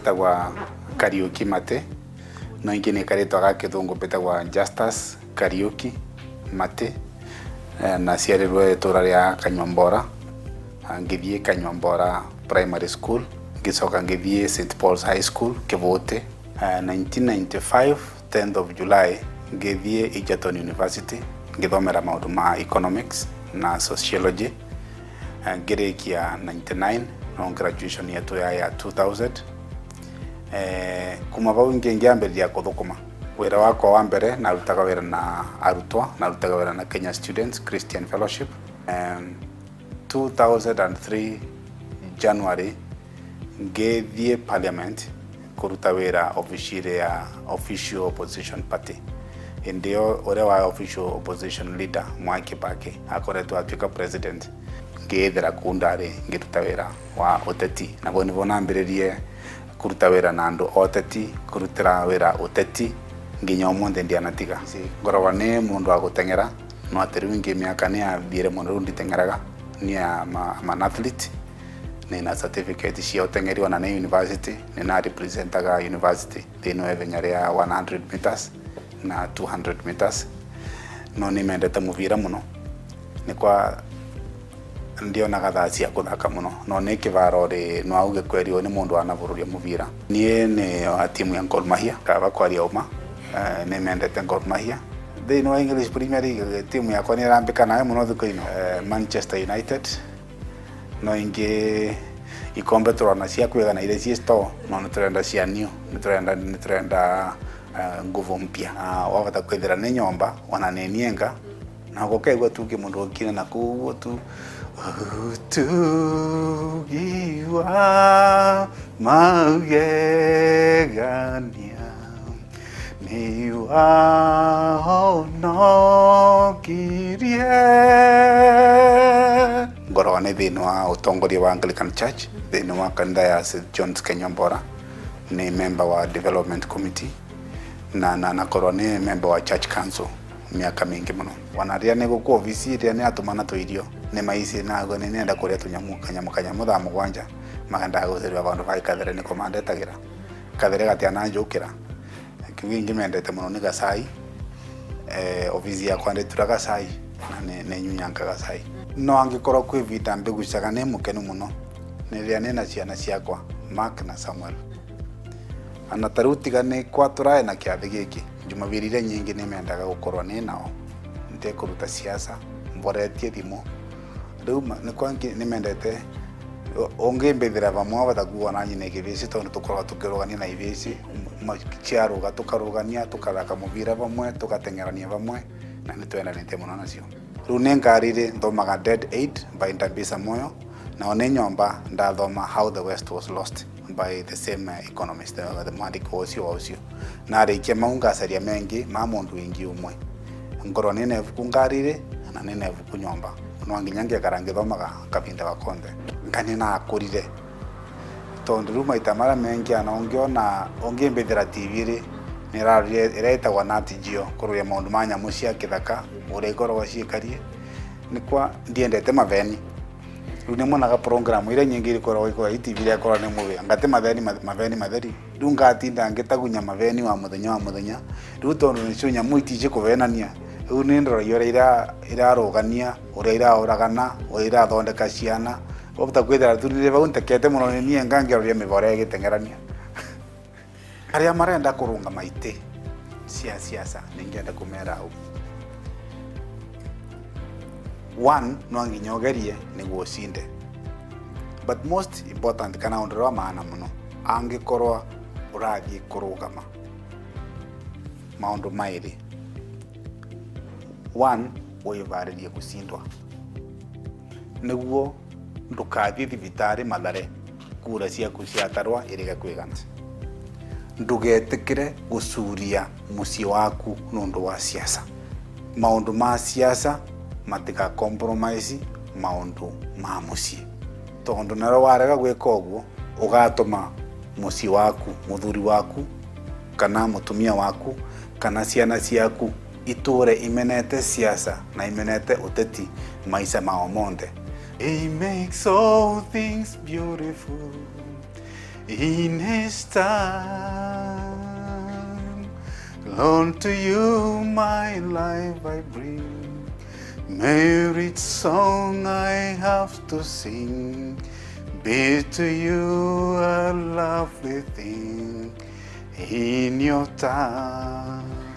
etagwa Kariuki Mate no ingi ni karitwa ga kithungu betagwa Justus Kariuki Mate na ciarirwe itura ria Kanyombora ngithie Kanyombora Primary School ngicoka ngithie St Paul's High School Kivote 1995 10th of July ngithie Egerton University ngithomera maundu ma economics na sociology ngirekia 99 no graduation yetu ya 2000 kuma bau ngiamberia kuthukuma wira wako wa mbere na rutaga wira na arutwa na rutaga wira na Kenya Students Christian Fellowship 2003 January ngithie Parliament kuruta wira official opposition party ndio ore wa official opposition leader Mwai Kibaki akoretwo atuika president ngethera kundare ngiruta wira wa uteti na boni bona ambiririe kuruta wira na andu oteti kurutira wira uteti nginya omonde ndianatiga ngorwa ne mundu agutengera no ateriwe ngi miaka ne athire mundu nditengeraga ni an athlete nina certificate cia utengeri wana na university nina representaga university thino evenya ya 100 meters na 200 meters no ni mendete muvira muno ni kwa ndio nagathacia kuthaka muno no ne kivaro ri no auge kwerio ni mundu anavururia muvira nie ne timu ya Gor Mahia kaba kwaria uma ne mendete Gor Mahia thino English Premier League timu ya kwani rambika nayo muno thuko-ino Manchester United no inge ikombe turona cia kwigana ile cie store no niturenda cia new niturenda nguvu mpya wabata kwithira ne nyomba wana ne nienga na gukegwa tuki mundu okina na kuwo tu tugiwa magegania niwa onokirie ngoro ne thino wa utongoria wa Anglican Church thino wa kanitha ya St John's Kanyombora ni member wa development committee na korwo ni member wa church council miaka mingi muno wanaria ne guko ofisi ria ne atumana to irio ne maisi na go ne nenda kuria tunyamu kanyamu tha mugwanja maganda gutheria bandu vai kathere ni komandetagira kathere gatiana njukira kingi mendete muno ni Gasai ofisi ya kwande turaga sai na ne nyunyanga Gasai no angikorwo kwi vita mbigucaga ne mukenu muno ne ria ne na ciana ciakwa Mark na Samuel anatarutiga ne kwatura na kiathi giki jumabirire nyingi ne mendaga gukorwa ne nao nte kuruta siasa mboretie thimo ruma ne kwangi ne mendete onge mbethera bamwe batakuwa na nyine kibisi tondu tukorwa tukirugania na ibisi machiaruga tukarugania tukaraka mubira bamwe tukatengerania bamwe na nitwenda nite muno nacio rune ngarire ndomaga Dead Aid by Ndambisa Moyo na one nyomba ndathoma How the West Was Lost by the same economist the mwandiko ucio na rikia maungacaria mengi ma mundu wingi umwe ngoro nene kungarire na nene kunyomba no nginyange karange thomaga kabinda bakonde ngani na akurire tondu ruma itamara mengi ana ongiona ongiembethera TV ri nirarie ireta wa natijio kuruya maundu manya mucia kithaka ure igoro waciikarie ni kwa ndiendete maveni rune monaga program ire nyingi irikorwo ikora TV ria korwo ne mubi ngate maveni matheri ndungatinda ngetagunya maveni wa muthenya rutondo nicunya muitije kuvenania riu ni ndoro yore ira rogania ure ira oragana ure ira thondeka ciana obta kwithira tunire bau ntekete muno ni nie ngangeroria mibore gitengerania aria marenda kurunga maite siasa ningienda kumera au one no nginyogerie niguo cinde but most important kana undro maana muno angikorwa urathi kurugama maundu mairi one wivaririe kusindwa niguo ndukathi thibitari mathare kura ciaku ciatarwa iriga kwigana ndugetikire gucuria mucii waku nundu wa siasa maundu ma siasa matika compromise maundu ma mucii tondu naro warega gwika uguo ugatuma mucii waku muthuri waku kana mutumia waku kana ciana ciaku iture imenete siasa na imenete uteti maisha mao monde. He makes all things beautiful. in His time. Lord, to you my life I bring, merit song I have to sing. Be to you a lovely thing in your time.